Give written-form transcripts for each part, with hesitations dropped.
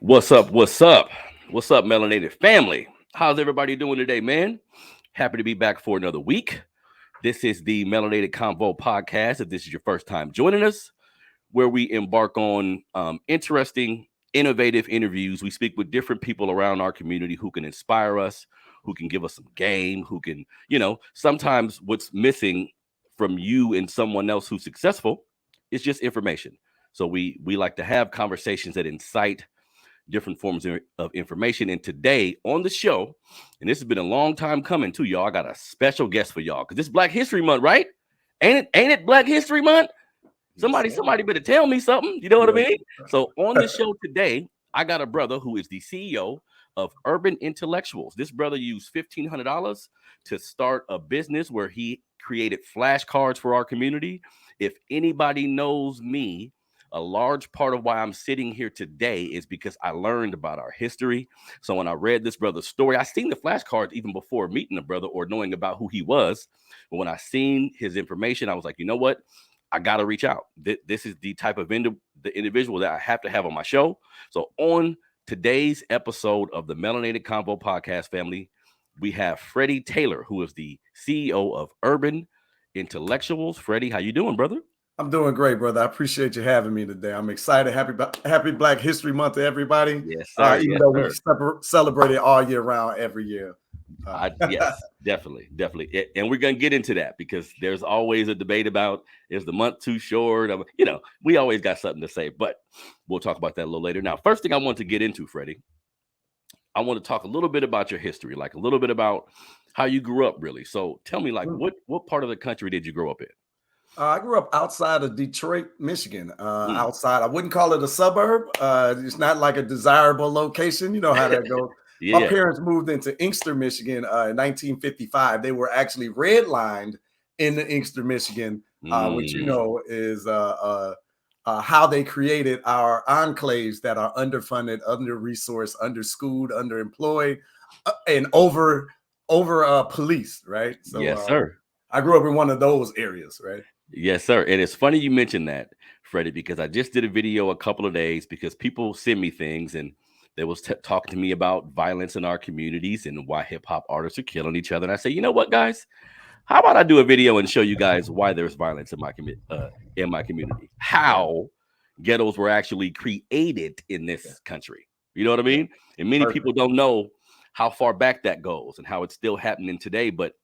What's up? What's up? What's up, melanated family? How's everybody doing today, man? Happy to be back for another week. This is the Melanated Convo podcast. If this is your first time joining us, where we embark on interesting, innovative interviews. We speak with different people around our community who can inspire us, who can give us some game, who can, sometimes what's missing from you and someone else who's successful is just information. So we like to have conversations that incite different forms of information. And today on the show, and this has been a long time coming too, y'all, I got a special guest for y'all because this is Black History Month, right? Ain't it Black History Month? Somebody better tell me something. You know what I mean? So on the show today, I got a brother who is the CEO of Urban Intellectuals. This brother used $1,500 to start a business where he created flashcards for our community. If anybody knows me, a large part of why I'm sitting here today is because I learned about our history. So when I read this brother's story, I seen the flashcards even before meeting the brother or knowing about who he was. But when I seen his information, I was like, you know what? I got to reach out. This is the type of the individual that I have to have on my show. So on today's episode of the Melanated Convo podcast family, we have Freddie Taylor, who is the CEO of Urban Intellectuals. Freddie, how you doing, brother? I'm doing great, brother. I appreciate you having me today. I'm excited. Happy Black History Month to everybody. Yes, sir. Even though we celebrate it all year round, every year. Yes, definitely. And we're going to get into that because there's always a debate about, is the month too short? We always got something to say, but we'll talk about that a little later. Now, first thing I want to get into, Freddie, I want to talk a little bit about your history, like a little bit about how you grew up, really. So tell me, like, what part of the country did you grow up in? I grew up outside of Detroit, Michigan. Outside, I wouldn't call it a suburb. It's not like a desirable location. You know how that goes. Yeah. My parents moved into Inkster, Michigan in 1955. They were actually redlined in the Inkster, Michigan, which is how they created our enclaves that are underfunded, under-resourced, under-schooled, underemployed, and over policed, right? So, yes, sir. I grew up in one of those areas, right? Yes, sir. And it's funny you mentioned that, Freddie, because I just did a video a couple of days because people send me things and they was talking to me about violence in our communities and why hip hop artists are killing each other. And I say, you know what, guys? How about I do a video and show you guys why there's violence in my community? How ghettos were actually created in this country. You know what I mean? And many people don't know how far back that goes and how it's still happening today. But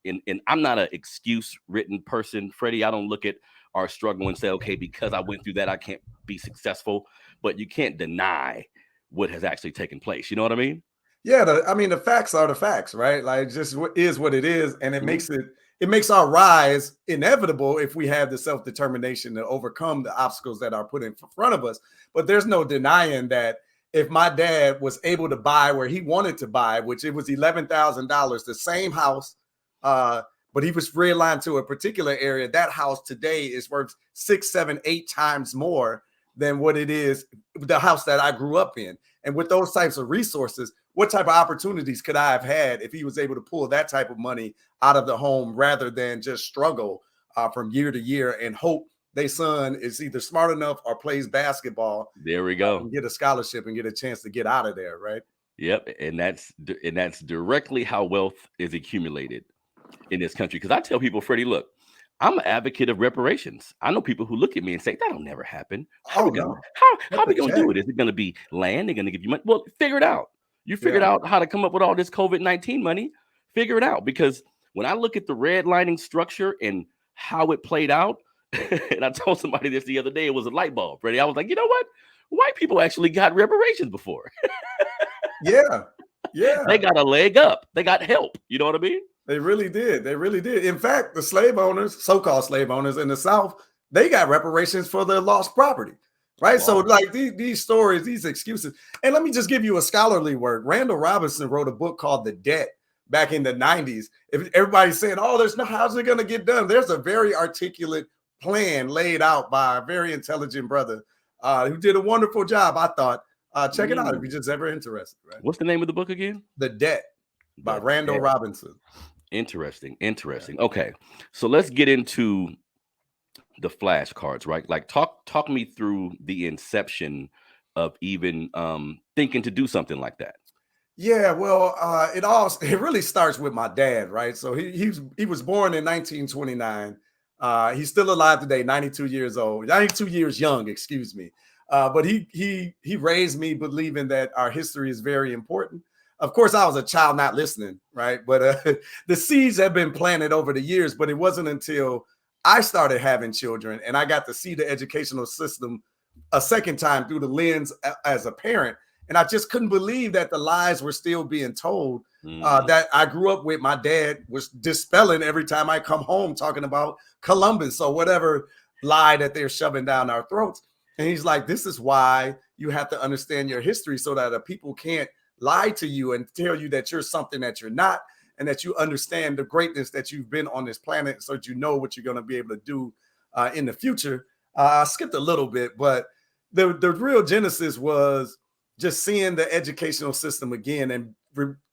I'm not an excuse written person, Freddie. I don't look at our struggle and say, okay, because I went through that, I can't be successful. But you can't deny what has actually taken place. You know what I mean? Yeah. The facts are the facts, right? Like, just is what it is. And it makes our rise inevitable if we have the self-determination to overcome the obstacles that are put in front of us. But there's no denying that if my dad was able to buy where he wanted to buy, which it was $11,000, the same house, but he was redlined to a particular area, that house today is worth 6, 7, 8 times more than what it is the house that I grew up in. And with those types of resources, what type of opportunities could I have had if he was able to pull that type of money out of the home rather than just struggle from year to year and hope their son is either smart enough or plays basketball. There we go. And get a scholarship and get a chance to get out of there, right? Yep. And that's directly how wealth is accumulated in this country. Because I tell people, Freddie, look, I'm an advocate of reparations. I know people who look at me and say, that'll never happen. How are we going to do it? Is it going to be land? They're going to give you money? Well, figure it out. You figured out how to come up with all this COVID-19 money. Figure it out. Because when I look at the redlining structure and how it played out, and I told somebody this the other day, it was a light bulb, Freddie. I was like, you know what? White people actually got reparations before. Yeah. They got a leg up. They got help. You know what I mean? They really did. In fact, the slave owners, so-called slave owners in the South, they got reparations for their lost property, right? Wow. So like these stories, these excuses. And let me just give you a scholarly word. Randall Robinson wrote a book called The Debt back in the 90s. If everybody's saying, how's it going to get done? There's a very articulate plan laid out by a very intelligent brother who did a wonderful job, I thought. Check it out if you're just ever interested. Right? What's the name of the book again? The Debt by Randall Robinson. Interesting. Okay, so let's get into the flashcards, right? Like talk me through the inception of even thinking to do something like that? Yeah, well, it really starts with my dad, right? So he was born in 1929. He's still alive today, 92 years old, 92 years young, excuse me. But he raised me believing that our history is very important. Of course, I was a child not listening, right? But the seeds have been planted over the years, but it wasn't until I started having children and I got to see the educational system a second time through the lens as a parent. And I just couldn't believe that the lies were still being told that I grew up with. My dad was dispelling every time I come home talking about Columbus or whatever lie that they're shoving down our throats. And he's like, this is why you have to understand your history so that people can't lie to you and tell you that you're something that you're not, and that you understand the greatness that you've been on this planet so that you know what you're going to be able to do in the future. I skipped a little bit, but the real genesis was just seeing the educational system again and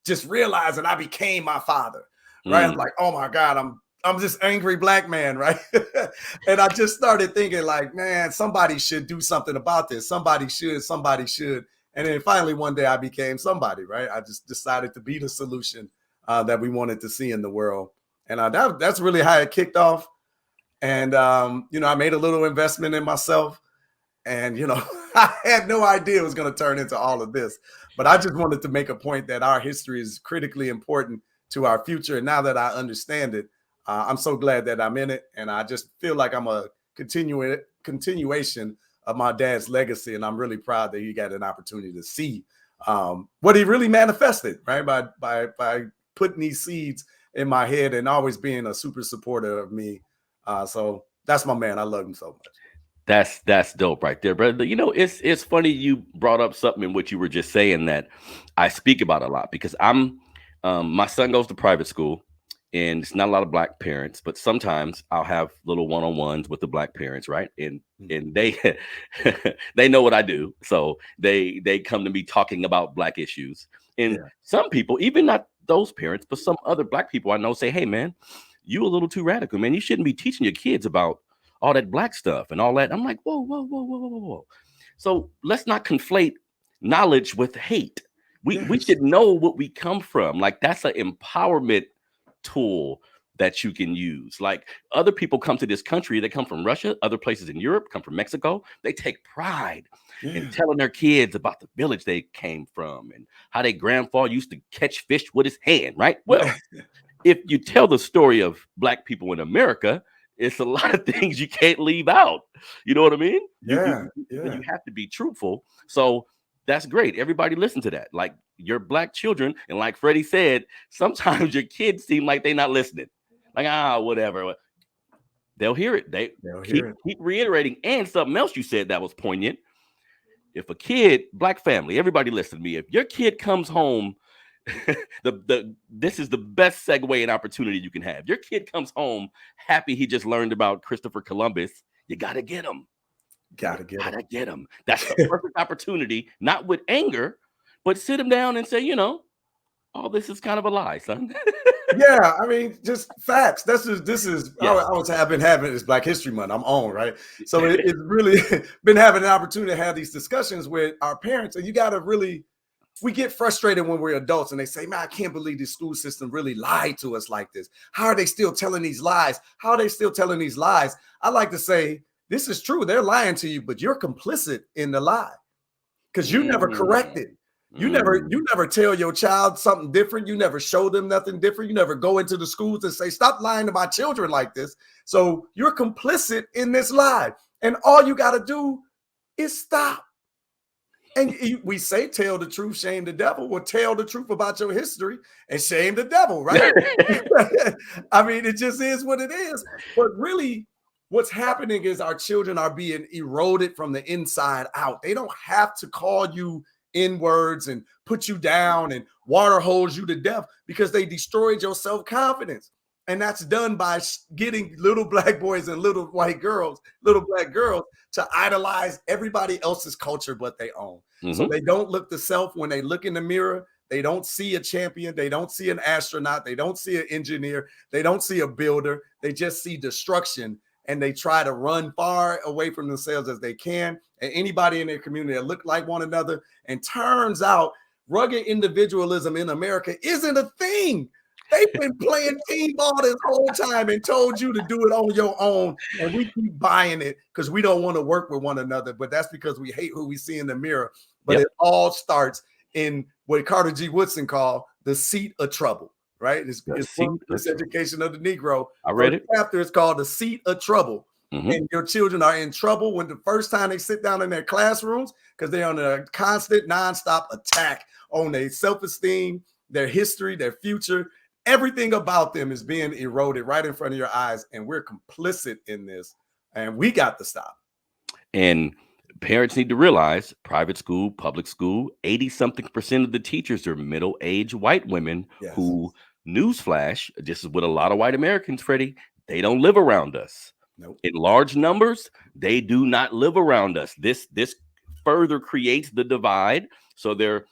just realizing I became my father, right? I'm like, oh my God, I'm this angry black man, right? And I just started thinking like, man, somebody should do something about this. Somebody should. And then finally one day I became somebody, right? I just decided to be the solution that we wanted to see in the world. And that's really how it kicked off. And, I made a little investment in myself. And, I had no idea it was going to turn into all of this. But I just wanted to make a point that our history is critically important to our future. And now that I understand it, I'm so glad that I'm in it. And I just feel like I'm a continuation of my dad's legacy. And I'm really proud that he got an opportunity to see what he really manifested, right? By putting these seeds in my head and always being a super supporter of me. So that's my man. I love him so much. That's dope right there, brother. It's funny you brought up something in what you were just saying that I speak about a lot, because my son goes to private school, and it's not a lot of black parents, but sometimes I'll have little one-on-ones with the black parents, right? And they they know what I do, so they come to me talking about black issues. And some people, even not those parents, but some other black people I know say, "Hey, man, you a little too radical, man. You shouldn't be teaching your kids about all that black stuff and all that." I'm like, whoa. So let's not conflate knowledge with hate. We should know what we come from. Like, that's an empowerment tool that you can use. Like, other people come to this country, they come from Russia, other places in Europe, come from Mexico. They take pride in telling their kids about the village they came from and how their grandfather used to catch fish with his hand, right? Well, if you tell the story of black people in America, it's a lot of things you can't leave out. You know what I mean? You have to be truthful. So that's great. Everybody listen to that. Like, your black children, and like Freddie said, sometimes your kids seem like they're not listening. Like, whatever. They'll hear it. They'll keep reiterating. And something else you said that was poignant. If a kid, black family, everybody listen to me. If your kid comes home, this is the best segue and opportunity you can have. Your kid comes home happy he just learned about Christopher Columbus. You got to get him. Gotta get him. That's the perfect opportunity, not with anger, but sit him down and say, all this is kind of a lie, son. Yeah, I mean, just facts. This is. I've been having this Black History Month. I'm on, right? So it's really been having an opportunity to have these discussions with our parents, and you got to really. We get frustrated when we're adults and they say, man, I can't believe the school system really lied to us like this. How are they still telling these lies? How are they still telling these lies? I like to say, this is true. They're lying to you, but you're complicit in the lie because you never correct it. You never tell your child something different. You never show them nothing different. You never go into the schools and say, stop lying to my children like this. So you're complicit in this lie. And all you got to do is stop. And we say, tell the truth, shame the devil. Well, tell the truth about your history and shame the devil, right? I mean, it just is what it is. But really, what's happening is our children are being eroded from the inside out. They don't have to call you N-words and put you down and water hose you to death because they destroyed your self-confidence. And that's done by getting little black boys and little black girls to idolize everybody else's culture but their own. So they don't look the self. When they look in the mirror, they don't see a champion. They don't see an astronaut. They don't see an engineer. They don't see a builder. They just see destruction. and they try to run far away from themselves as they can and anybody in their community that look like one another. And turns out rugged individualism in America isn't a thing. They've been playing team ball this whole time and told you to do it on your own. And we keep buying it because we don't want to work with one another. But that's because we hate who we see in the mirror. But it all starts in what Carter G. Woodson called the seat of trouble, right? It's this education of the Negro. I read it. Chapter is called the seat of trouble. And your children are in trouble when the first time they sit down in their classrooms because they're on a constant, nonstop attack on their self-esteem, their history, their future. Everything about them is being eroded right in front of your eyes, and we're complicit in this, and we got to stop. And parents need to realize private school, public school, 80-something% of the teachers are middle-aged white women who, newsflash, this is with a lot of white Americans, Freddie, they don't live around us. Nope. In large numbers, they do not live around us. This further creates the divide. So they're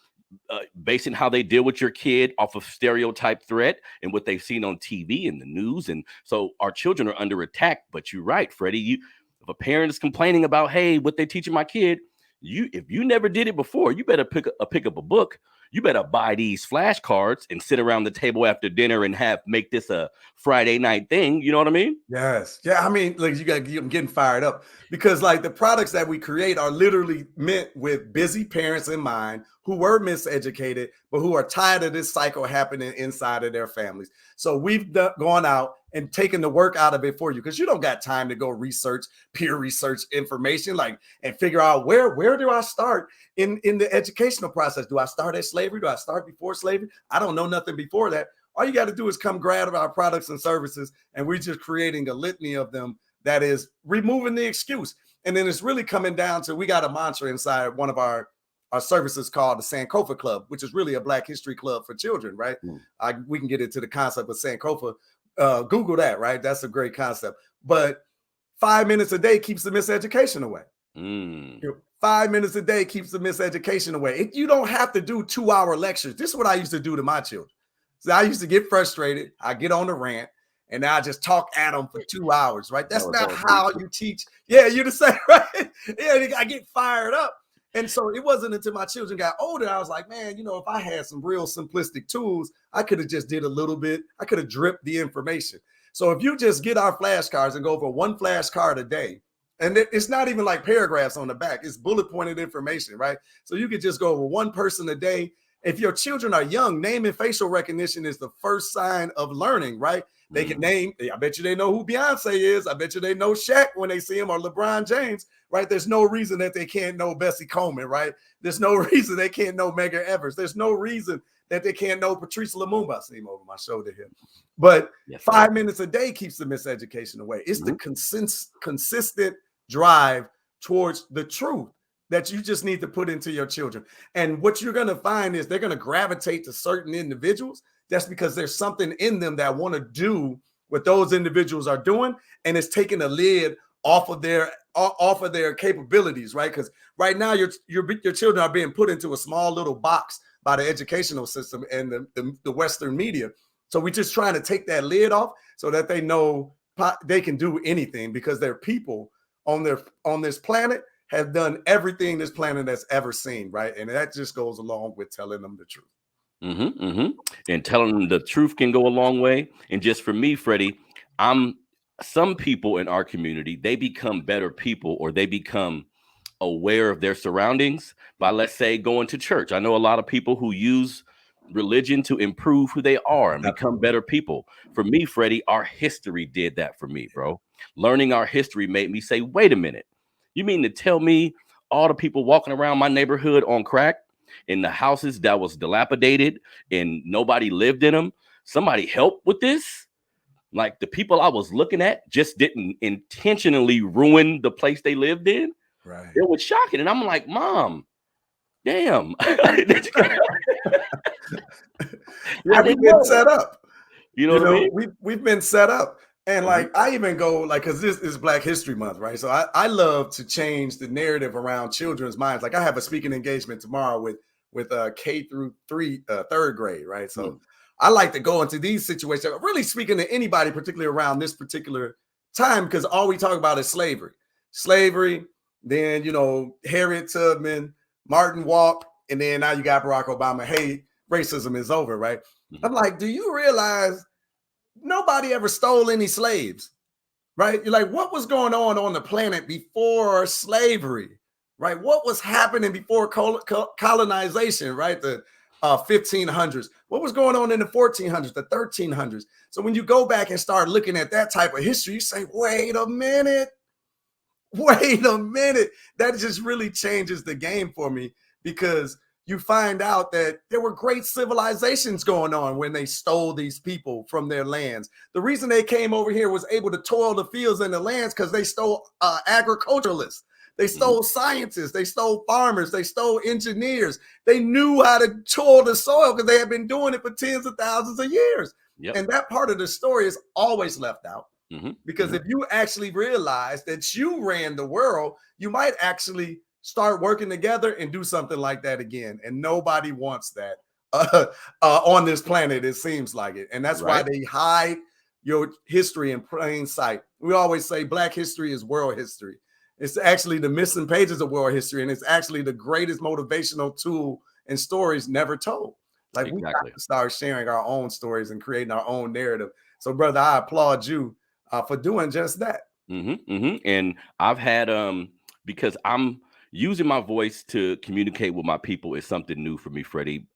basing how they deal with your kid off of stereotype threat and what they've seen on TV and the news. And so our children are under attack. But you're right, Freddie. If a parent is complaining about, hey, what they're teaching my kid, if you never did it before, you better pick up a book. You better buy these flashcards and sit around the table after dinner and make this a Friday night thing. You know what I mean? Yes. Yeah. I mean, like I'm getting fired up because like the products that we create are literally meant with busy parents in mind who were miseducated, but who are tired of this cycle happening inside of their families. So we've gone out and taken the work out of it for you because you don't got time to go peer research information, and figure out where do I start in the educational process? Do I start at slavery? Do I start before slavery? I don't know nothing before that. All you got to do is come grab our products and services, and we're just creating a litany of them that is removing the excuse. And then it's really coming down to, we got a mantra inside one of our services called the Sankofa Club, which is really a Black History Club for children, right? We can get into the concept of Sankofa. Google that, right? That's a great concept. But 5 minutes a day keeps the miseducation away. 5 minutes a day keeps the miseducation away. You don't have to do 2-hour lectures. This is what I used to do to my children. So I used to get frustrated. I get on the rant, and I just talk at them for 2 hours, right? That's not how you teach. Yeah, you're the same, right? Yeah, I get fired up. And so it wasn't until my children got older, I was like, man, if I had some real simplistic tools, I could have just did a little bit. I could have dripped the information. So if you just get our flashcards and go over one flashcard a day, and it's not even like paragraphs on the back, it's bullet pointed information, right? So you could just go over one person a day. If your children are young, name and facial recognition is the first sign of learning, right? They can name, I bet you they know who Beyonce is. I bet you they know Shaq when they see him, or LeBron James, right? There's no reason that they can't know Bessie Coleman, right? There's no reason they can't know Medgar Evers. There's no reason that they can't know Patrice Lumumba. I see him over my shoulder here. But 5 minutes a day keeps the miseducation away. It's the consistent drive towards the truth that you just need to put into your children. And what you're going to find is they're going to gravitate to certain individuals. That's because there's something in them that want to do what those individuals are doing, and it's taking the lid off of their capabilities, right? Because right now your children are being put into a small little box by the educational system and the Western media. So we're just trying to take that lid off so that they know they can do anything, because their people on this planet have done everything this planet has ever seen, right? And that just goes along with telling them the truth. And telling them the truth can go a long way. And just for me, Freddie, some people in our community, they become better people, or they become aware of their surroundings by, let's say, going to church. I know a lot of people who use religion to improve who they are and become better people. For me, Freddie, our history did that for me, bro. Learning our history made me say, wait a minute, you mean to tell me all the people walking around my neighborhood on crack, in the houses that was dilapidated and nobody lived in them, somebody helped with this? Like, the people I was looking at just didn't intentionally ruin the place they lived in. Right. It was shocking. And I'm like, Mom, damn. Yeah, we've been set up. You know what I mean? We've been set up. And like, I even go because this is Black History Month, right? So I love to change the narrative around children's minds. Like, I have a speaking engagement tomorrow with K through third grade, right? So I like to go into these situations, really speaking to anybody, particularly around this particular time because all we talk about is slavery. Then, you know, Harriet Tubman, Martin Walk, and then now you got Barack Obama. Hey, racism is over, right? I'm like, do you realize nobody ever stole any slaves, right? You're like, what was going on the planet before slavery, right? What was happening before colonization, right? The 1500s. What was going on in the 1400s, the 1300s? So when you go back and start looking at that type of history, you say, wait a minute. That just really changes the game for me, because you find out that there were great civilizations going on when they stole these people from their lands. The reason they came over here was able to toil the fields and the lands because they stole agriculturalists. They stole scientists. They stole farmers. They stole engineers. They knew how to toil the soil because they had been doing it for tens of thousands of years. And that part of the story is always left out. Because if you actually realize that you ran the world, you might actually start working together and do something like that again. And nobody wants that on this planet, it seems like it. And that's why they hide your history in plain sight. We always say Black history is world history. It's actually the missing pages of world history. And it's actually the greatest motivational tool and stories never told. Like we got to start sharing our own stories and creating our own narrative. So brother, I applaud you for doing just that. And I've had, because I'm using my voice to communicate with my people is something new for me, Freddie.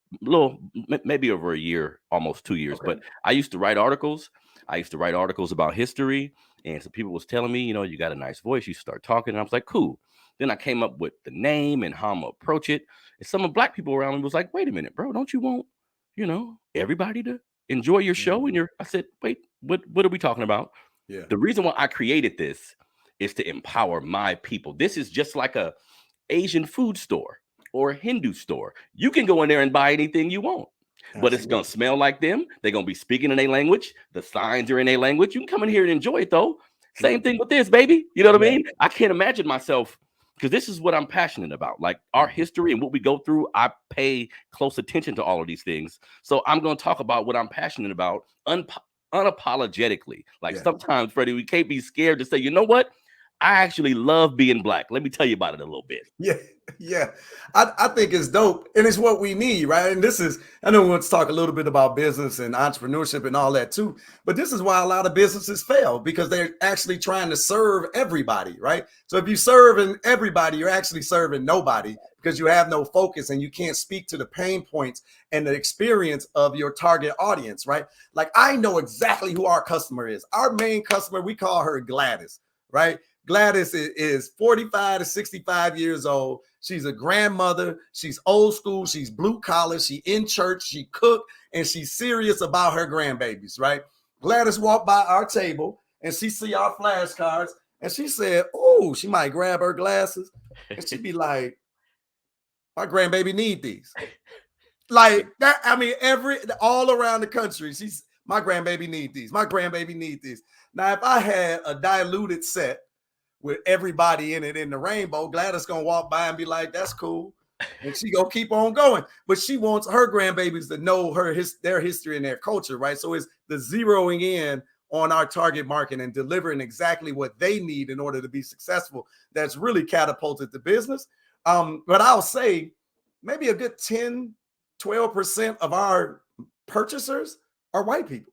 Maybe over a year, almost 2 years. But I used to write articles. I used to write articles about history. And some people was telling me, you know, you got a nice voice. You start talking. And I was like, cool. Then I came up with the name and how I'm going to approach it. And some of Black people around me was like, wait a minute, bro, don't you want, you know, everybody to enjoy your show? And I said, wait, what are we talking about? The reason why I created this is to empower my people. This is just like a Asian food store or a Hindu store. You can go in there and buy anything you want, but it's going to smell like them. They're going to be speaking in their language. The signs are in their language. You can come in here and enjoy it though. Same thing with this, baby. You know what I mean? I can't imagine myself, because this is what I'm passionate about. Like our history and what we go through, I pay close attention to all of these things. So I'm going to talk about what I'm passionate about unapologetically. Like sometimes, Freddie, we can't be scared to say, you know what? I actually love being Black. Let me tell you about it a little bit. I think it's dope, and it's what we need, right? And this is, I know we want to talk a little bit about business and entrepreneurship and all that too, but this is why a lot of businesses fail, because they're actually trying to serve everybody, right? So if you serve everybody, you're actually serving nobody, because you have no focus and you can't speak to the pain points and the experience of your target audience, right? Like I know exactly who our customer is. Our main customer, we call her Gladys, right? Gladys is 45 to 65 years old. She's a grandmother. She's old school. She's blue collar. She in church. She cook, and she's serious about her grandbabies, right? Gladys walked by our table and she see our flashcards and she said, oh, she might grab her glasses and she'd be like, my grandbaby need these. Like that. I mean, all around the country, my grandbaby need these. My grandbaby need these. Now, if I had a diluted set with everybody in it in the rainbow, Gladys gonna walk by and be like, that's cool. And she gonna keep on going. But she wants her grandbabies to know their history and their culture, right? So it's the zeroing in on our target market and delivering exactly what they need in order to be successful. That's really catapulted the business. But I'll say maybe a good 10, 12% of our purchasers are white people.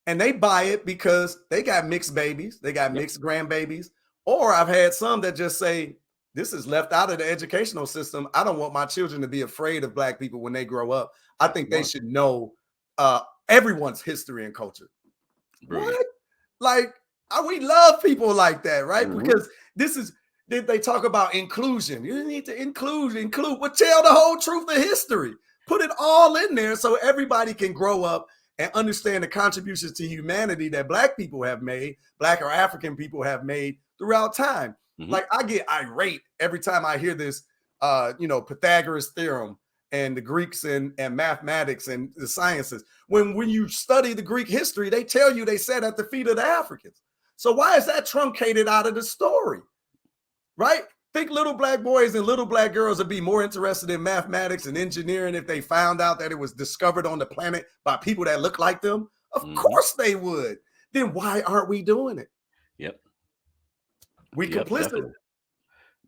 And they buy it because they got mixed babies. They got mixed grandbabies. Or I've had some that just say, this is left out of the educational system. I don't want my children to be afraid of Black people when they grow up. I think they should know everyone's history and culture. Brilliant. What? Like, we love people like that, right? Because they talk about inclusion. You need to include, but tell the whole truth of history. Put it all in there so everybody can grow up and understand the contributions to humanity that Black people have made, Black or African people have made throughout time. Like I get irate every time I hear this, Pythagoras theorem and the Greeks and mathematics and the sciences. When you study the Greek history, they tell you they sat at the feet of the Africans. So why is that truncated out of the story, right? Think little Black boys and little Black girls would be more interested in mathematics and engineering if they found out that it was discovered on the planet by people that look like them? Of course they would. then why aren't we doing it? Yep. We complicit. Definitely.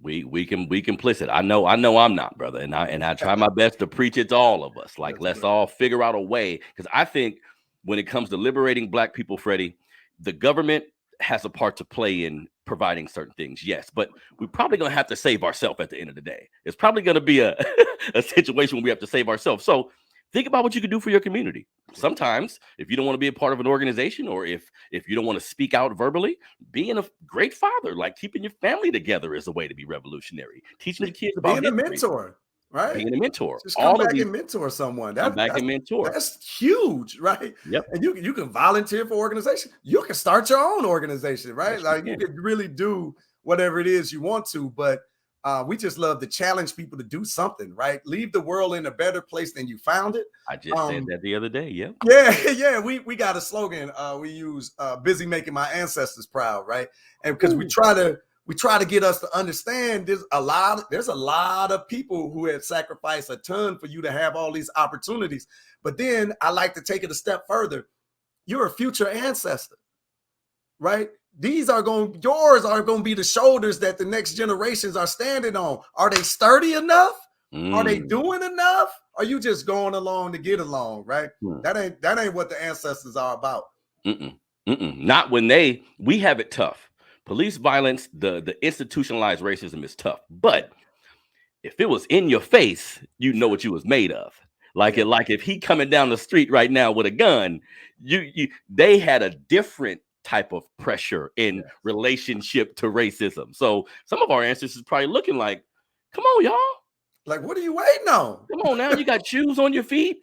We complicit. I know I'm not, brother. And I try my best to preach it to all of us. Like, let's all figure out a way. Because I think when it comes to liberating Black people, Freddie, the government has a part to play in providing certain things. Yes, but we're probably gonna have to save ourselves at the end of the day. It's probably gonna be a situation where we have to save ourselves. So think about what you can do for your community. Sometimes, if you don't want to be a part of an organization, or if you don't want to speak out verbally, being a great father, like keeping your family together, is a way to be revolutionary. Teaching the kids about being a mentor, right? Being a mentor. Just come back and mentor someone. Mentor. That's huge, right? Yep. And you can volunteer for organization. You can start your own organization, right? Yes, like you can really do whatever it is you want to, but we just love to challenge people to do something, right? Leave the world in a better place than you found it. I just said that the other day. Yeah. Yeah. We got a slogan. We use busy making my ancestors proud, right? And because we try to get us to understand there's a lot of people who have sacrificed a ton for you to have all these opportunities. But then I like to take it a step further. You're a future ancestor, right? Yours are going to be the shoulders that the next generations are standing on. Are they sturdy enough? Are they doing enough? Are you just going along to get along, right? That ain't what the ancestors are about. Not when we have it tough. Police violence, the institutionalized racism is tough. But if it was in your face, you know what you was made of. Like if he coming down the street right now with a gun, they had a different type of pressure in relationship to racism. So some of our ancestors probably looking like, come on, y'all. Like, what are you waiting on? Come on now, you got shoes on your feet.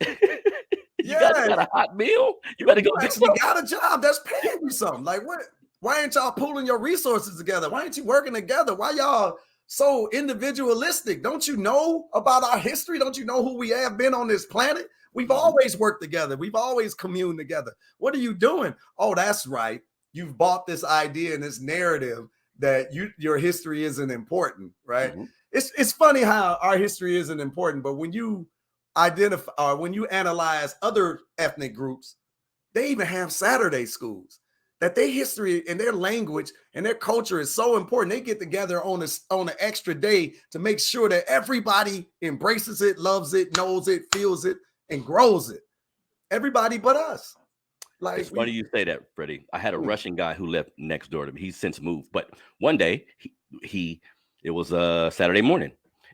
you got a hot meal. You better go actually got a job that's paying you something. Like, what? Why ain't y'all pulling your resources together? Why ain't you working together? Why y'all so individualistic? Don't you know about our history? Don't you know who we have been on this planet? We've always worked together. We've always communed together. What are you doing? Oh, that's right. You've bought this idea and this narrative that your history isn't important, right? It's funny how our history isn't important, but when you identify, when you analyze other ethnic groups, they even have Saturday schools. That their history and their language and their culture is so important. They get together on an extra day to make sure that everybody embraces it, loves it, knows it, feels it, and grows it. Everybody but us. Like, it's funny you say that, Freddie. I had a Russian guy who lived next door to me. He's since moved, but one day it was a Saturday morning,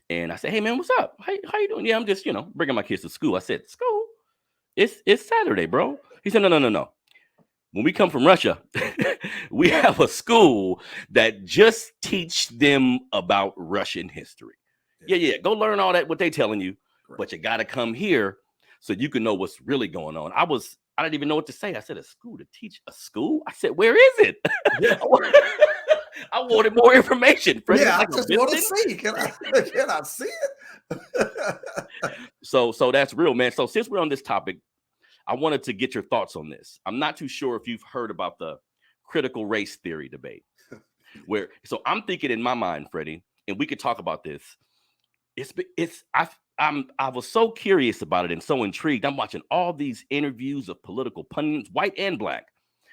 and I said, "Hey man, what's up? How you doing?" "Yeah, I'm just bringing my kids to school." I said, "School? It's Saturday, bro." He said, "No. When we come from Russia, we have a school that just teach them about Russian history. Yeah. Go learn all that what they telling you, but you got to come here so you can know what's really going on." I didn't even know what to say. I said, "A school to teach a school?" I said, "Where is it?" I wanted more information. Freddie, I just want to see. Can I see it? So that's real, man. So since we're on this topic, I wanted to get your thoughts on this. I'm not too sure if you've heard about the critical race theory debate. So I'm thinking in my mind, Freddie, and we could talk about this. I was so curious about it and so intrigued. I'm watching all these interviews of political pundits, white and Black,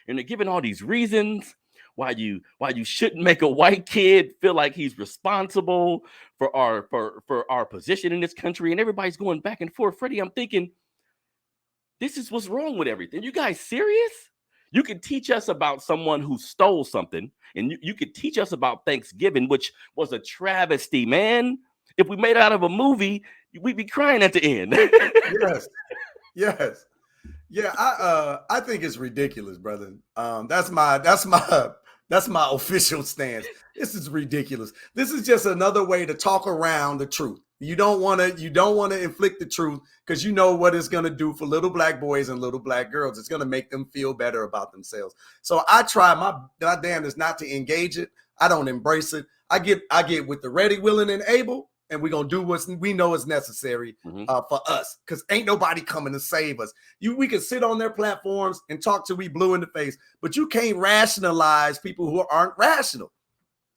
and they're giving all these reasons why you shouldn't make a white kid feel like he's responsible for our position in this country, and everybody's going back and forth. Freddie, I'm thinking, this is what's wrong with everything. You guys serious? You could teach us about someone who stole something, and you could teach us about Thanksgiving, which was a travesty, man. If we made it out of a movie, we'd be crying at the end. Yes. Yeah, I think it's ridiculous, brother. That's my official stance. This is ridiculous. This is just another way to talk around the truth. You don't want to inflict the truth because you know what it's going to do for little Black boys and little Black girls. It's going to make them feel better about themselves. So I try my damnedest not to engage it. I don't embrace it. I get with the ready, willing, and able, and we're going to do what we know is necessary for us, because ain't nobody coming to save us. We can sit on their platforms and talk till we blue in the face, but you can't rationalize people who aren't rational.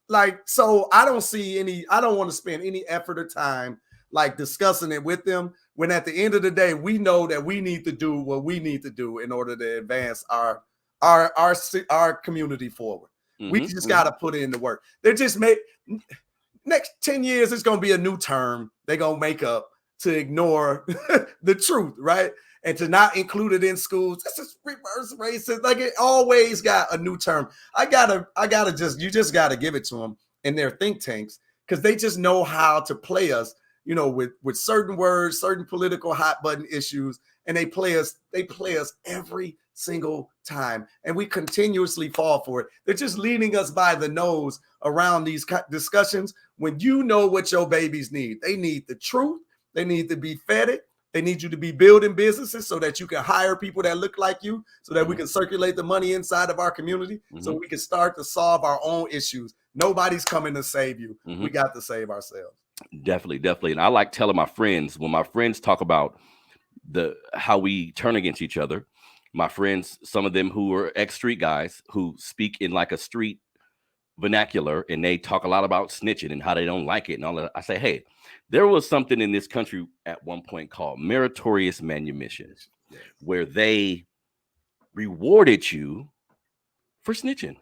Like, so I don't want to spend any effort or time like discussing it with them, when at the end of the day, we know that we need to do what we need to do in order to advance our our community forward. We just got to put in the work. They're just next 10 years, it's going to be a new term they're going to make up to ignore the truth, right? And to not include it in schools. This is reverse racist. Like, it always got a new term. You just gotta give it to them in their think tanks, because they just know how to play us, with certain words, certain political hot button issues, and they play us every single time, and we continuously fall for it. They're just leading us by the nose around these discussions when you know what your babies need. They need the truth. They need to be fed it. They need you to be building businesses so that you can hire people that look like you, so that we can circulate the money inside of our community, so we can start to solve our own issues. Nobody's coming to save you. We got to save ourselves. Definitely. And I like telling my friends, when my friends talk about how we turn against each other, my friends, some of them who are ex-street guys who speak in like a street vernacular, and they talk a lot about snitching and how they don't like it and all that. I say, hey, there was something in this country at one point called meritorious manumission, where they rewarded you for snitching.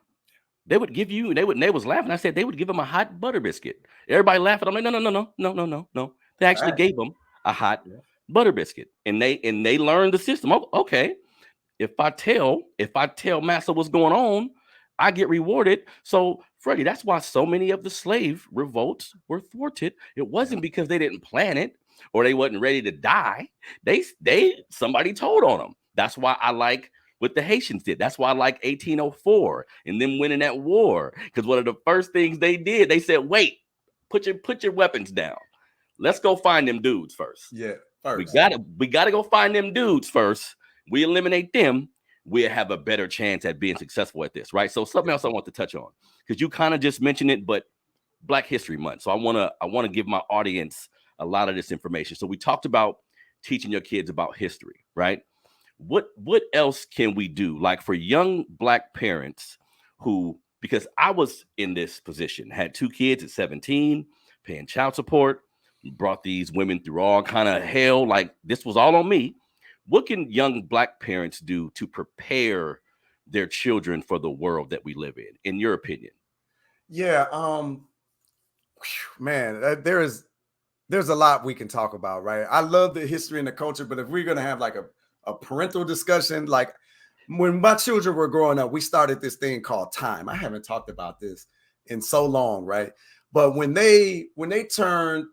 They would give you, they was laughing. I said they would give them a hot butter biscuit. Everybody laughing. I'm like, no. They actually gave them a hot butter biscuit, and they learned the system. Oh, okay, if I tell Massa what's going on, I get rewarded. So, Freddie, that's why so many of the slave revolts were thwarted. It wasn't because they didn't plan it or they wasn't ready to die. Somebody told on them. That's why I like what the Haitians did. That's why I like 1804 and them winning that war. Because one of the first things they did, they said, wait, put your weapons down. Let's go find them dudes first. Yeah, first. We gotta go find them dudes first. We eliminate them, we'll have a better chance at being successful at this, right? So something else I want to touch on, because you kind of just mentioned it, but Black History Month. So I want to give my audience a lot of this information. So we talked about teaching your kids about history, right? What else can we do? Like for young Black parents who, because I was in this position, had 2 kids at 17, paying child support, brought these women through all kind of hell. Like, this was all on me. What can young Black parents do to prepare their children for the world that we live in your opinion? Yeah, man, there's a lot we can talk about, right? I love the history and the culture, but if we're gonna have like a parental discussion, like when my children were growing up, we started this thing called time. I haven't talked about this in so long, right? But when they turned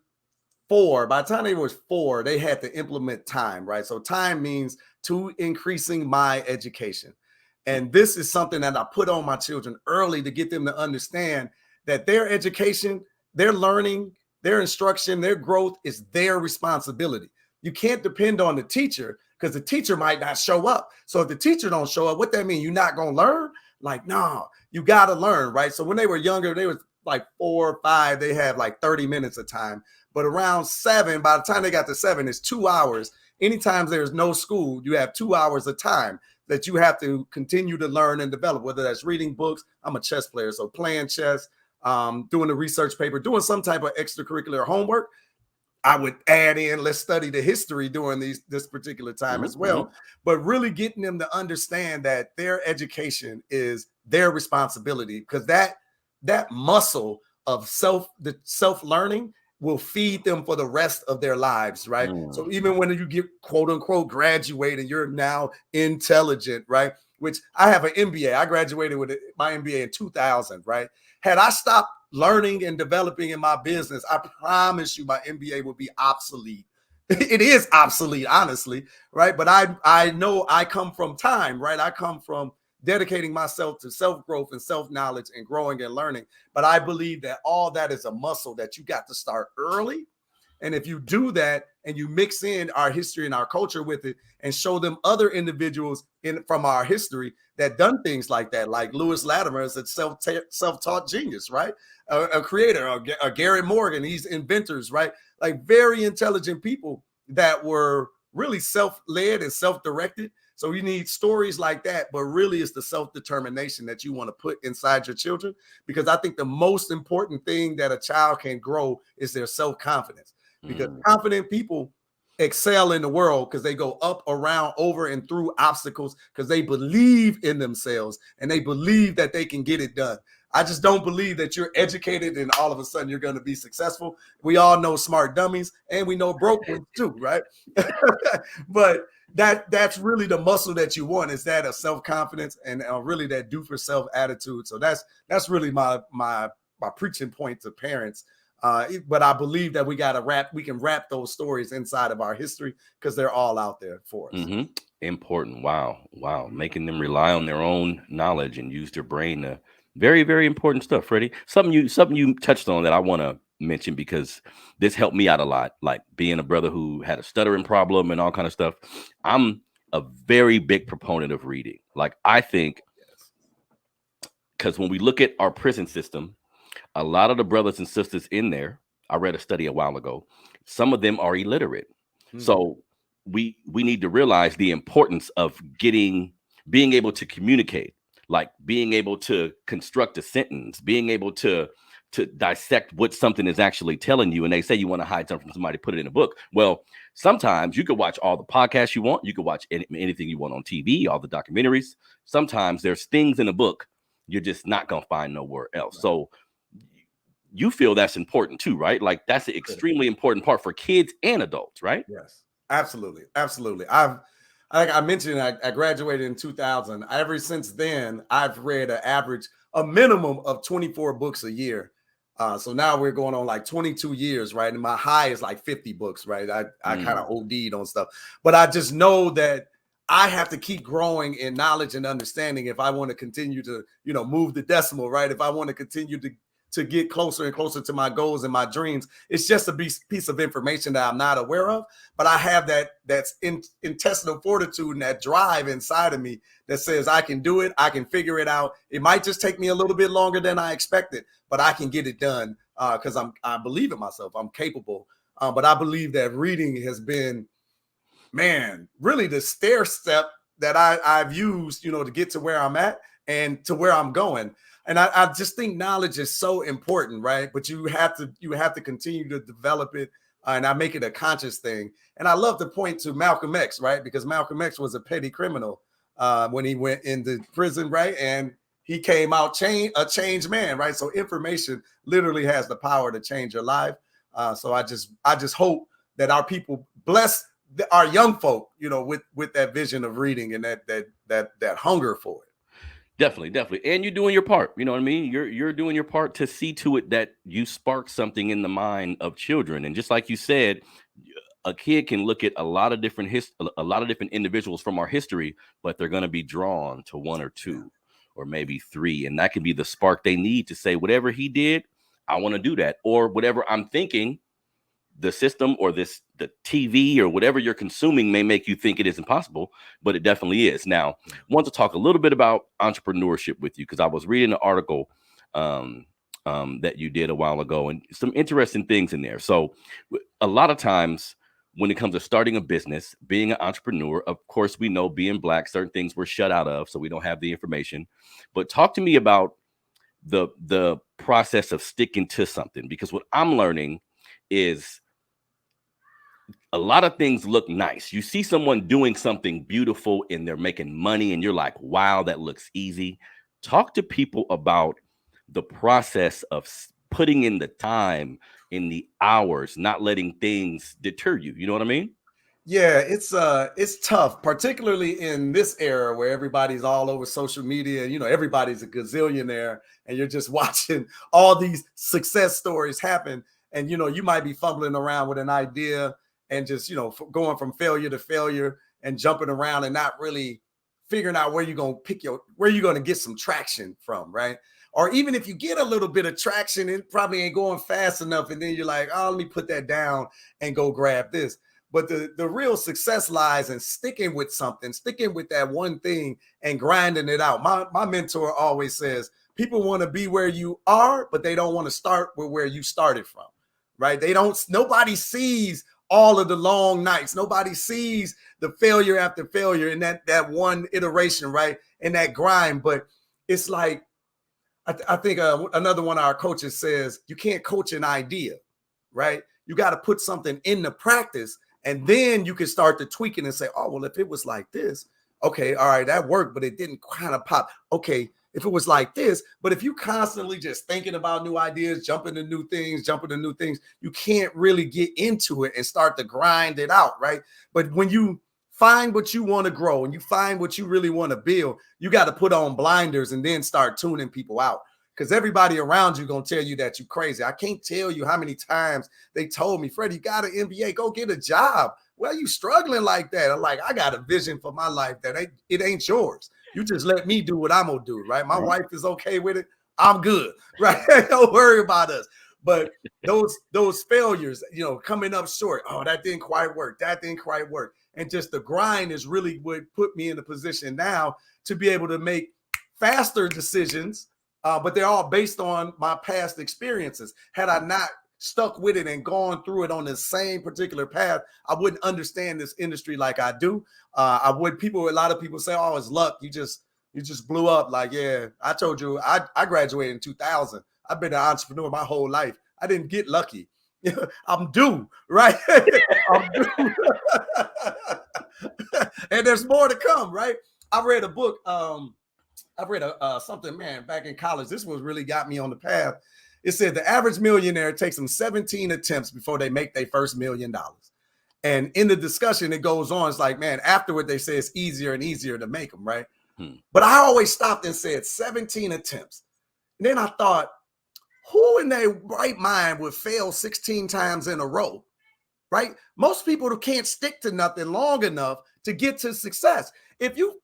4, by the time they was 4, they had to implement time, right? So time means to increasing my education. And this is something that I put on my children early to get them to understand that their education, their learning, their instruction, their growth is their responsibility. You can't depend on the teacher, because the teacher might not show up. So if the teacher don't show up, what that mean? You're not going to learn? Like, no, you got to learn, right? So when they were younger, they was like 4 or 5, they had like 30 minutes of time. But around 7, by the time they got to 7, it's 2 hours. Anytime there's no school, you have 2 hours of time that you have to continue to learn and develop, whether that's reading books. I'm a chess player, so playing chess, doing a research paper, doing some type of extracurricular homework. I would add in, let's study the history during this particular time as well. But really getting them to understand that their education is their responsibility, because that muscle of self-learning will feed them for the rest of their lives, right? So even when you get quote unquote graduate and you're now intelligent, right? Which I have an MBA. I graduated with my MBA in 2000, right? Had I stopped learning and developing in my business, I promise you my MBA would be obsolete. It is obsolete, honestly, right? But I know I come from time, right? I come from dedicating myself to self-growth and self-knowledge and growing and learning. But I believe that all that is a muscle that you got to start early. And if you do that and you mix in our history and our culture with it and show them other individuals from our history that done things like that, like Lewis Latimer is a self-taught genius, right? A creator, a Gary Morgan, these inventors, right? Like very intelligent people that were really self-led and self-directed. So you need stories like that, but really it's the self-determination that you want to put inside your children, because I think the most important thing that a child can grow is their self-confidence, because confident people excel in the world because they go up, around, over, and through obstacles because they believe in themselves and they believe that they can get it done. I just don't believe that you're educated and all of a sudden you're going to be successful. We all know smart dummies and we know broke ones too, right? But that's really the muscle that you want, is that of self-confidence and really that do for self attitude. So that's really my preaching point to parents. But I believe that we can wrap those stories inside of our history because they're all out there for us. Mm-hmm. Important. Wow. Making them rely on their own knowledge and use their brain. Very, very important stuff, Freddie. Something you touched on that I want to mention because this helped me out a lot. Like being a brother who had a stuttering problem and all kind of stuff. I'm a very big proponent of reading. Like I think, because when we look at our prison system, a lot of the brothers and sisters in there, I read a study a while ago, some of them are illiterate. Mm-hmm. So we need to realize the importance of being able to communicate, like being able to construct a sentence, being able to dissect what something is actually telling you. And they say you want to hide something from somebody, put it in a book. Well, sometimes you could watch all the podcasts you want. You could watch anything you want on TV, all the documentaries. Sometimes there's things in a book you're just not going to find nowhere else. Right. So you feel that's important too, right? Like that's an extremely important part for kids and adults, right? Yes, absolutely. Like I mentioned, I graduated in 2000. Ever since then, I've read a minimum of 24 books a year. So now we're going on like 22 years, right? And my high is like 50 books, right? I kind of OD'd on stuff, but I just know that I have to keep growing in knowledge and understanding if I want to continue to, move the decimal, right? If I want to continue to get closer and closer to my goals and my dreams. It's just a piece of information that I'm not aware of, but I have that's intestinal fortitude and that drive inside of me that says I can do it. I can figure it out. It might just take me a little bit longer than I expected, but I can get it done because I believe in myself. I'm capable. But I believe that reading has been, really the stair step that I've used, to get to where I'm at and to where I'm going. And I just think knowledge is so important, right? But you have to continue to develop it, and I make it a conscious thing. And I love to point to Malcolm X, right? Because Malcolm X was a petty criminal when he went into prison, right? And he came out a changed man, right? So information literally has the power to change your life. So I just hope that our people bless our young folk, with that vision of reading and that hunger for it. Definitely. And you're doing your part. You know what I mean? You're doing your part to see to it that you spark something in the mind of children. And just like you said, a kid can look at a lot of different individuals from our history, but they're going to be drawn to one or two or maybe three. And that can be the spark they need to say, whatever he did, I want to do that. Or whatever I'm thinking, the system or the TV or whatever you're consuming may make you think it is impossible, but it definitely is. Now, I want to talk a little bit about entrepreneurship with you because I was reading an article that you did a while ago and some interesting things in there. So a lot of times when it comes to starting a business, being an entrepreneur, of course, we know being Black, certain things we're shut out of, so we don't have the information. But talk to me about the process of sticking to something, because what I'm learning is a lot of things look nice. You see someone doing something beautiful and they're making money and you're like, wow, that looks easy. Talk to people about the process of putting in the time, in the hours, not letting things deter you. You know what I mean? Yeah, it's tough, particularly in this era where everybody's all over social media. Everybody's a gazillionaire and you're just watching all these success stories happen. And, you might be fumbling around with an idea and just, going from failure to failure and jumping around and not really figuring out where you're going to get some traction from, right? Or even if you get a little bit of traction, it probably ain't going fast enough. And then you're like, oh, let me put that down and go grab this. But the real success lies in sticking with something, sticking with that one thing and grinding it out. My mentor always says, people want to be where you are, but they don't want to start with where you started from, right? Nobody sees all of the long nights. Nobody sees the failure after failure in that one iteration, right? And that grind. But it's like, I think another one of our coaches says, you can't coach an idea, right? You got to put something into practice And then you can start to tweak it and say, oh, well, if it was like this, okay, all right, that worked, but it didn't kind of pop. Okay, if it was like this, but if you constantly just thinking about new ideas, jumping to new things, you can't really get into it and start to grind it out, right? But when you find what you want to grow and you find what you really want to build, you got to put on blinders and then start tuning people out. Because everybody around you going to tell you that you're crazy. I can't tell you how many times they told me, Freddie, you got an MBA, go get a job. Well, you struggling like that? I'm like, I got a vision for my life that it ain't yours. You just let me do what I'm going to do, right? My wife is okay with it. I'm good, right? Don't worry about us. But those failures, you know, coming up short, oh, that didn't quite work. And just the grind is really what put me in a position now to be able to make faster decisions. But they're all based on my past experiences. Had I not stuck with it and gone through it on the same particular path, I wouldn't understand this industry like I do. A lot of people say, oh, it's luck. You just blew up. Like, yeah, I told you, I graduated in 2000. I've been an entrepreneur my whole life. I didn't get lucky. I'm due, right? I'm due. And there's more to come, right? I read a book. I read something, man, back in college. This was really got me on the path. It said the average millionaire takes them 17 attempts before they make their first $1 million. And in the discussion, it goes on. It's like, man, afterward, they say it's easier and easier to make them, right? But I always stopped and said 17 attempts. And then I thought, who in their right mind would fail 16 times in a row, right? Most people can't stick to nothing long enough to get to success. If people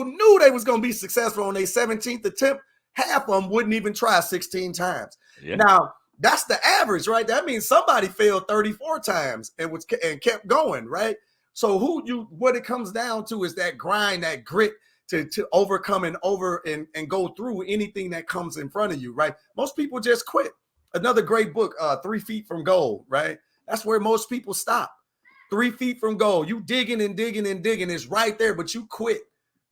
knew they was going to be successful on their 17th attempt, half of them wouldn't even try 16 times. Yeah. Now, that's the average, right? That means somebody failed 34 times and kept going, right? So what it comes down to is that grind, that grit to overcome and go through anything that comes in front of you, right? Most people just quit. Another great book, 3 Feet from Goal, right? That's where most people stop. 3 feet from goal. You digging and digging and digging. It's right there, but you quit.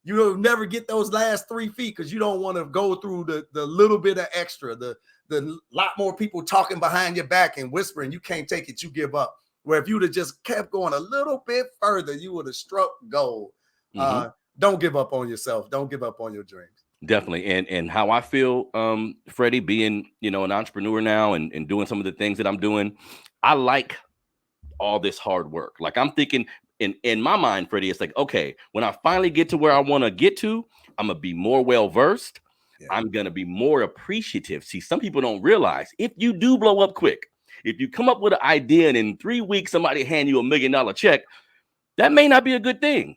You'll never get those last 3 feet because you don't want to go through the little bit of extra, the lot more people talking behind your back and whispering. You can't take it. You give up. Where if you'd have just kept going a little bit further, you would have struck gold. Don't give up on yourself. Don't give up on your dreams. Definitely. And how I feel, Freddie, being, you know, an entrepreneur now and doing some of the things that I'm doing, I like all this hard work. Like I'm thinking in my mind, Freddie, it's like, okay, when I finally get to where I want to get to, I'm going to be more well-versed. Yeah. I'm going to be more appreciative. See, some people don't realize if you do blow up quick, if you come up with an idea and in 3 weeks, somebody hand you $1 million check, that may not be a good thing.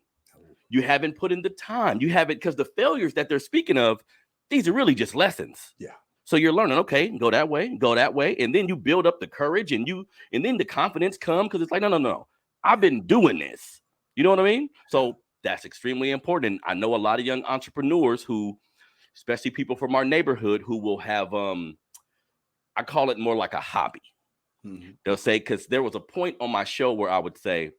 You haven't put in the time. You haven't, because the failures that they're speaking of, these are really just lessons. Yeah. So you're learning, okay, go that way. And then you build up the courage and then the confidence come because it's like, no. I've been doing this. You know what I mean? So that's extremely important. I know a lot of young entrepreneurs who, especially people from our neighborhood, who will have, I call it more like a hobby. Mm-hmm. They'll say, because there was a point on my show where I would say,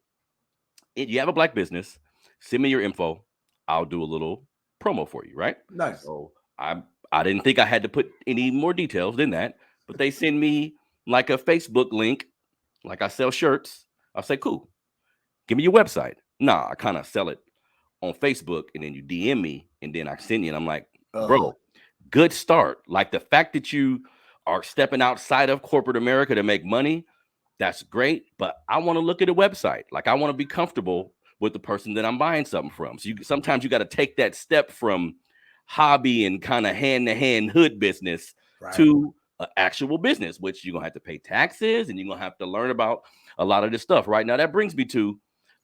you have a black business, send me your info. I'll do a little promo for you, right? Nice. So I didn't think I had to put any more details than that, but they send me like a Facebook link, like I sell shirts. I'll say, cool, give me your website. Nah, I kind of sell it on Facebook and then you DM me and then I send you and I'm like, bro, good start. Like the fact that you are stepping outside of corporate America to make money, that's great. But I want to look at a website. Like I want to be comfortable with the person that I'm buying something from. So sometimes you got to take that step from hobby and kind of hand-to-hand hood business to an actual business, which you're going to have to pay taxes and you're going to have to learn about a lot of this stuff. Right now, that brings me to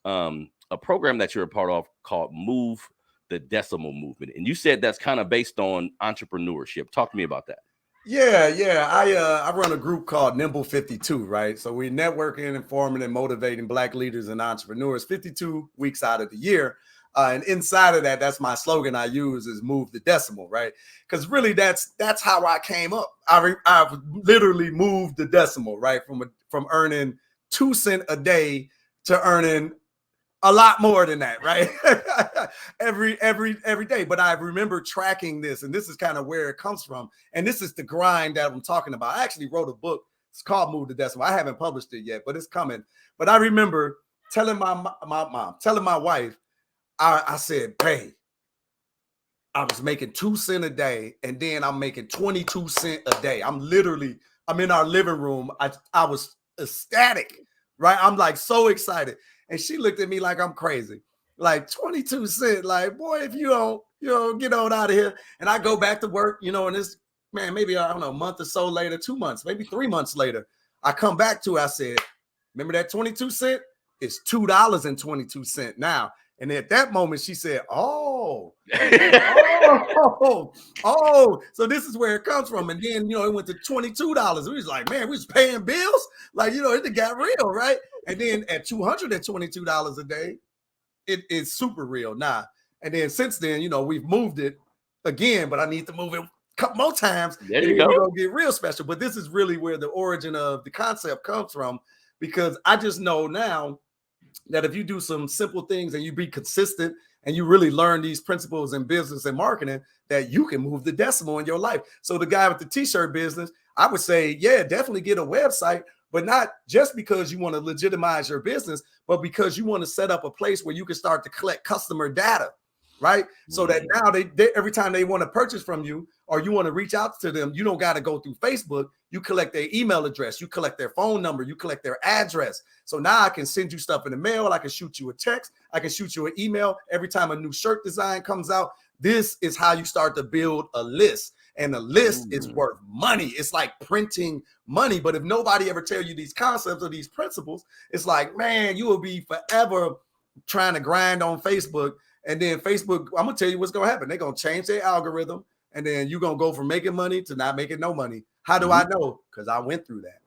a program that you're a part of called Move the Decimal Movement. And you said that's kind of based on entrepreneurship. Talk to me about that. Yeah. I run a group called Nimble 52, right? So we're networking, informing, and motivating Black leaders and entrepreneurs 52 weeks out of the year. And inside of that, that's my slogan I use is move the decimal, right? Because really that's how I came up. I've literally moved the decimal, right? From earning 2 cents a day to earning a lot more than that, right? every day. But I remember tracking this, and this is kind of where it comes from. And this is the grind that I'm talking about. I actually wrote a book It's called Move the Decimal. I haven't published it yet, but it's coming. But I remember telling my mom, telling my wife, I said, "Babe, I was making 2 cents a day, and then I'm making 22 cents a day. I'm in our living room. I was ecstatic, right? I'm like so excited." And she looked at me like I'm crazy. Like 22 cents, like, boy, if you don't get on out of here. And I go back to work, and this, man, maybe, I don't know, a month or so later, 2 months, maybe 3 months later, I come back to it. I said, remember that 22 cents? It's $2.22 now. And at that moment, she said, oh, so this is where it comes from. And then, it went to $22. We was like, man, we was paying bills. Like, it got real, right? And then at $222 a day, it is super real now. And then since then, we've moved it again, but I need to move it a couple more times. There you go. We're gonna get real special. But this is really where the origin of the concept comes from, because I just know now that if you do some simple things and you be consistent and you really learn these principles in business and marketing, that you can move the decimal in your life. So the guy with the t-shirt business, I would say, yeah, definitely get a website, but not just because you want to legitimize your business, but because you want to set up a place where you can start to collect customer data, right? So that now they every time they want to purchase from you or you want to reach out to them, you don't got to go through Facebook. You collect their email address, you collect their phone number, you collect their address. So now I can send you stuff in the mail. I can shoot you a text. I can shoot you an email every time a new shirt design comes out. This is how you start to build a list. And a list is worth money. It's like printing money. But if nobody ever tell you these concepts or these principles, it's like, man, you will be forever trying to grind on Facebook. And then Facebook, I'm going to tell you what's going to happen. They're going to change their algorithm. And then you're going to go from making money to not making no money. How do I know? Because I went through that.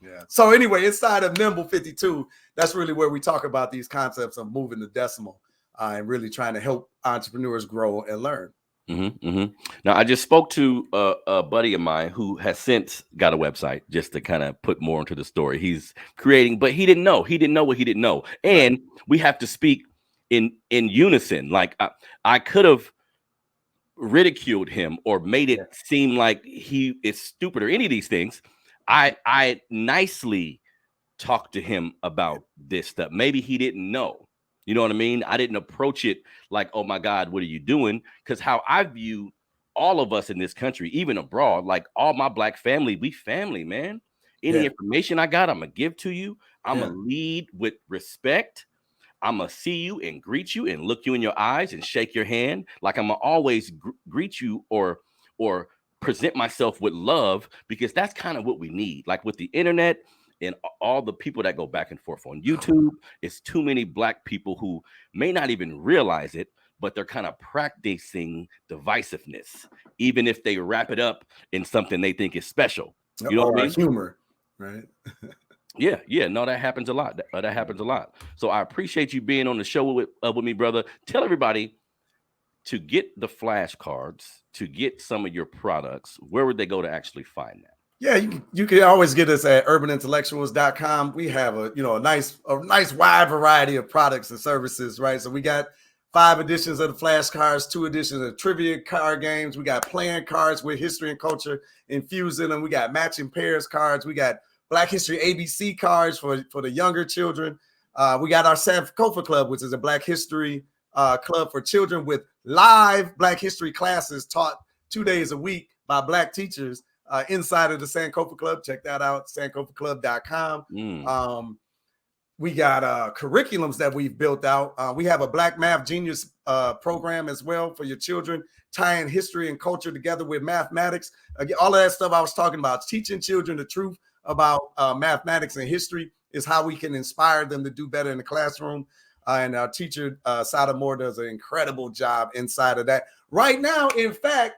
Yeah. So anyway, inside of Nimble 52, that's really where we talk about these concepts of moving the decimal and really trying to help entrepreneurs grow and learn. Now, I just spoke to a buddy of mine who has since got a website, just to kind of put more into the story. He's creating, but he didn't know. He didn't know what he didn't know. And we have to speak in unison. Like I could have ridiculed him or made it seem like he is stupid or any of these things. I nicely talked to him about this stuff. Maybe he didn't know. You know what I mean? I didn't approach it like, oh my God, what are you doing? Because how I view all of us in this country, even abroad, like all my Black family, we family, man. Any information I got, I'm going to give to you. I'm going to lead with respect. I'm going to see you and greet you and look you in your eyes and shake your hand. Like I'm going to always greet you or present myself with love, because that's kind of what we need. Like with the internet and all the people that go back and forth on YouTube, it's too many Black people who may not even realize it, but they're kind of practicing divisiveness, even if they wrap it up in something they think is special. You know what I mean? Humor, right? Yeah. No, that happens a lot. That happens a lot. So I appreciate you being on the show with me, brother. Tell everybody to get the flashcards, to get some of your products. Where would they go to actually find that? Yeah, you can always get us at urbanintellectuals.com. We have a nice wide variety of products and services, right? So we got 5 editions of the flashcards, 2 editions of trivia card games. We got playing cards with history and culture infused in them. We got matching pairs cards. We got Black History ABC cards for the younger children. We got our Sankofa Club, which is a Black History club for children with live Black History classes taught 2 days a week by Black teachers. Inside of the Sankofa Club. Check that out, sankofaclub.com. We got curriculums that we've built out. We have a Black Math Genius program as well for your children, tying history and culture together with mathematics. All of that stuff I was talking about, teaching children the truth about mathematics and history is how we can inspire them to do better in the classroom. And our teacher, Sada Moore, does an incredible job inside of that. Right now, in fact,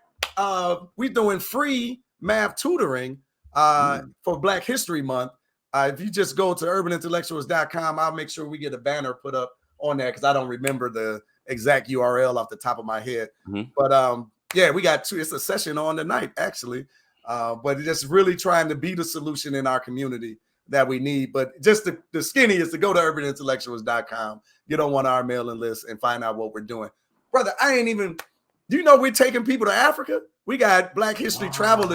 we're doing free math tutoring for Black History Month. If you just go to urbanintellectuals.com, I'll make sure we get a banner put up on there because I don't remember the exact URL off the top of my head. But we got 2. It's a session on tonight, actually. But just really trying to be the solution in our community that we need. But just the skinny is to go to urbanintellectuals.com, get on one of our mailing lists and find out what we're doing. Brother, we're taking people to Africa. We got Black History travel.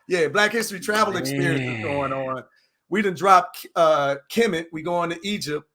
Yeah, Black History Travel Experience is going on. We done dropped Kemet. We going to Egypt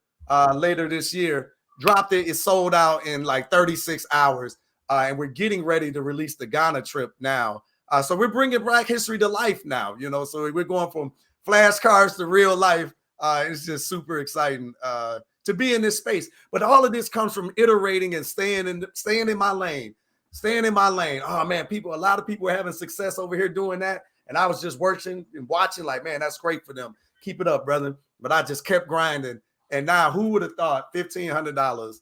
later this year. Dropped it. It's sold out in like 36 hours. And we're getting ready to release the Ghana trip now. So we're bringing Black history to life now, you know. So we're going from flashcards to real life. It's just super exciting to be in this space. But all of this comes from iterating and staying in my lane. Staying in my lane. Oh man, a lot of people are having success over here doing that. And I was just working and watching, like, man, that's great for them. Keep it up, brother. But I just kept grinding. And now, who would have thought $1,500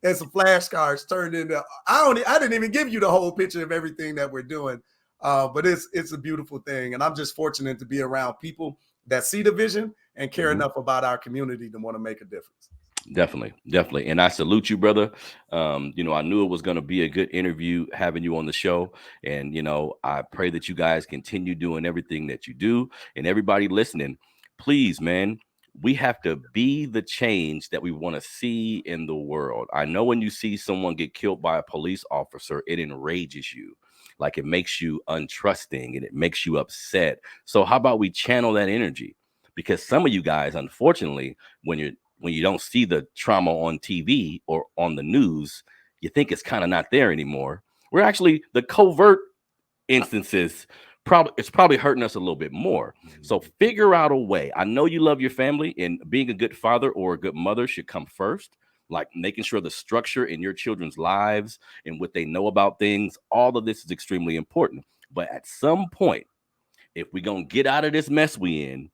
and some flashcards turned into? I didn't even give you the whole picture of everything that we're doing, but it's a beautiful thing. And I'm just fortunate to be around people that see the vision and care enough about our community to want to make a difference. Definitely. And I salute you, brother. You know, I knew it was going to be a good interview having you on the show. And, you know, I pray that you guys continue doing everything that you do. And everybody listening, please, man, we have to be the change that we want to see in the world. I know when you see someone get killed by a police officer, it enrages you. Like, it makes you untrusting and it makes you upset. So how about we channel that energy? Because some of you guys, unfortunately, when you don't see the trauma on TV or on the news, you think it's kind of not there anymore. We're actually, the covert instances, it's probably hurting us a little bit more. So figure out a way. I know you love your family, and being a good father or a good mother should come first. Like making sure the structure in your children's lives and what they know about things, all of this is extremely important. But at some point, if we're going to get out of this mess we in,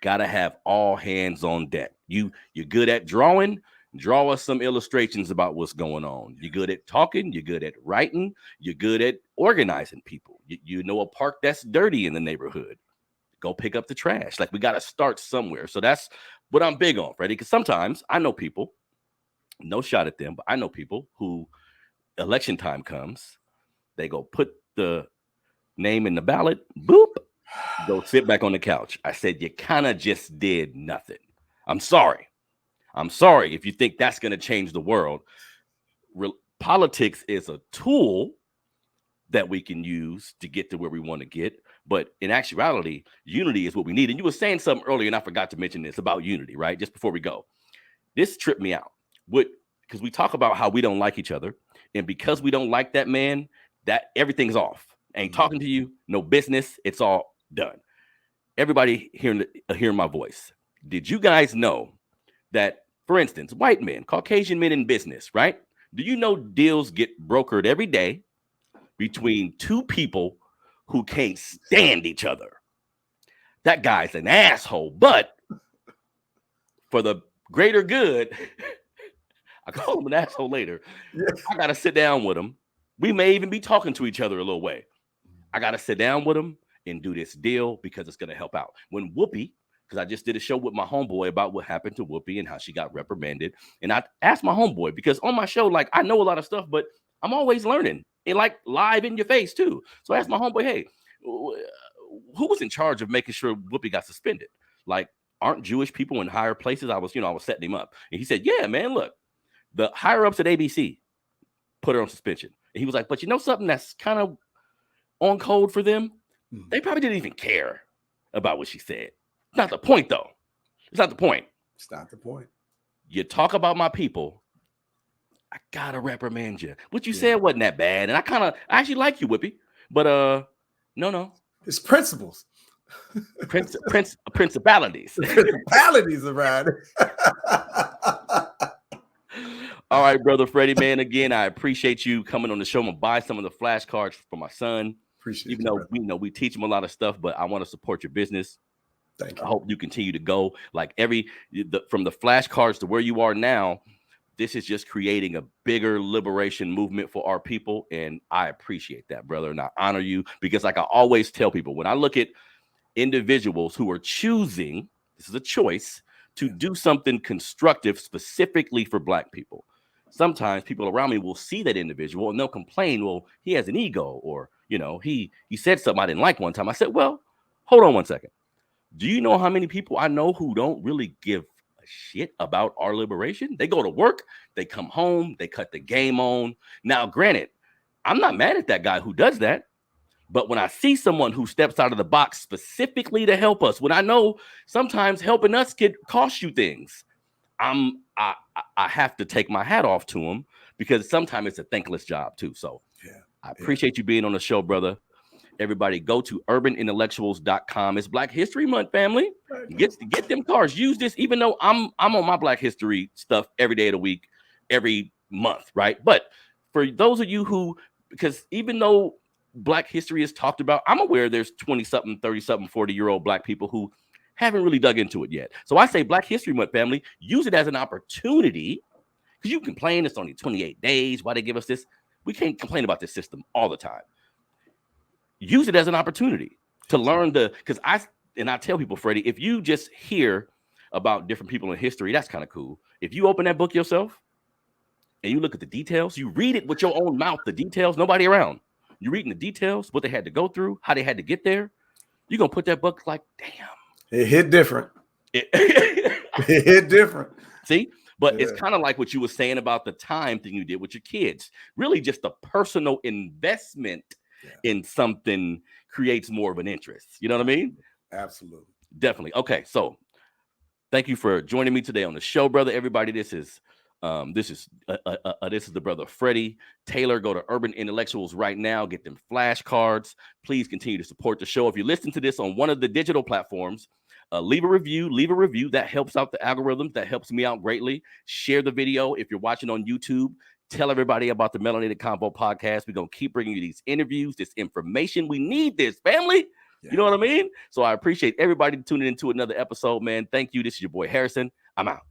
gotta have all hands on deck. You're good at drawing. Draw us some illustrations about what's going on. You're good at talking. You're good at writing. You're good at organizing people. You know a park that's dirty in the neighborhood. Go pick up the trash. Like, we got to start somewhere. So that's what I'm big on, Freddie. Because sometimes I know people, no shot at them, but I know people who election time comes, they go put the name in the ballot, boop, go sit back on the couch. I said, you kind of just did nothing. I'm sorry if you think that's going to change the world. Politics is a tool that we can use to get to where we want to get. But in actuality, unity is what we need. And you were saying something earlier, and I forgot to mention this about unity, right? Just before we go. This tripped me out. Because we talk about how we don't like each other. And because we don't like that man, that everything's off. Ain't talking to you, no business. It's all done. Everybody hearing my voice. Did you guys know that, for instance, white men, Caucasian men in business, right? Do you know deals get brokered every day between two people who can't stand each other? That guy's an asshole, but for the greater good, I call him an asshole later. I got to sit down with him. We may even be talking to each other a little way. I got to sit down with him and do this deal because it's going to help out. When Whoopi, because I just did a show with my homeboy about what happened to Whoopi and how she got reprimanded. And I asked my homeboy, because on my show, like, I know a lot of stuff, but I'm always learning, and like live in your face too. So I asked my homeboy, hey, who was in charge of making sure Whoopi got suspended? Like, aren't Jewish people in higher places? I was setting him up. And he said, yeah, man, look, the higher ups at ABC put her on suspension. And he was like, but you know something that's kind of on code for them? They probably didn't even care about what she said. It's not the point, though. It's not the point. It's not the point. You talk about my people, I gotta reprimand you. What you said wasn't that bad, and I actually like you, Whoopi, but no. It's principles. Principalities. Principalities around it. All right, brother Freddie, man. Again, I appreciate you coming on the show. I'm gonna buy some of the flashcards for my son. Appreciate Even though we teach him a lot of stuff, but I want to support your business. Thank you. I hope you continue to go. Like from the flashcards to where you are now, this is just creating a bigger liberation movement for our people. And I appreciate that, brother. And I honor you, because like I always tell people, when I look at individuals who are choosing, this is a choice, to do something constructive specifically for Black people. Sometimes people around me will see that individual and they'll complain, well, he has an ego, or, he said something I didn't like one time. I said, well, hold on one second. Do you know how many people I know who don't really give a shit about our liberation? They go to work, they come home, they cut the game on. Now, granted, I'm not mad at that guy who does that, But when I see someone who steps out of the box specifically to help us, when I know sometimes helping us could cost you things, I have to take my hat off to them, because sometimes it's a thankless job too. So I appreciate you being on the show, brother. Everybody go to urbanintellectuals.com. It's Black History Month, family. Get them cards. Use this, even though I'm on my Black History stuff every day of the week, every month, right? But for those of you who, because even though Black history is talked about, I'm aware there's 20-something, 30-something, 40-year-old Black people who haven't really dug into it yet. So I say Black History Month, family, use it as an opportunity, because you complain it's only 28 days. Why they give us this? We can't complain about this system all the time. Use it as an opportunity to learn because I tell people, Freddie, if you just hear about different people in history, that's kind of cool. If you open that book yourself and you look at the details, you read it with your own mouth, the details, nobody around. You're reading the details, what they had to go through, how they had to get there. You're going to put that book like, damn. It hit different. It hit different. See? But it's kind of like what you were saying about the time thing you did with your kids. Really just a personal investment in something creates more of an interest. You know what I mean? Absolutely. Definitely. Okay. So thank you for joining me today on the show, brother. Everybody, this is the brother Freddie Taylor. Go to Urban Intellectuals right now. Get them flashcards. Please continue to support the show. If you listen to this on one of the digital platforms, leave a review. That helps out the algorithms. That helps me out greatly. Share the video. If you're watching on YouTube, tell everybody about the Melanated Convo podcast. We're going to keep bringing you these interviews, this information. We need this, family. Yeah. You know what I mean? So I appreciate everybody tuning into another episode, man. Thank you. This is your boy Harrison. I'm out.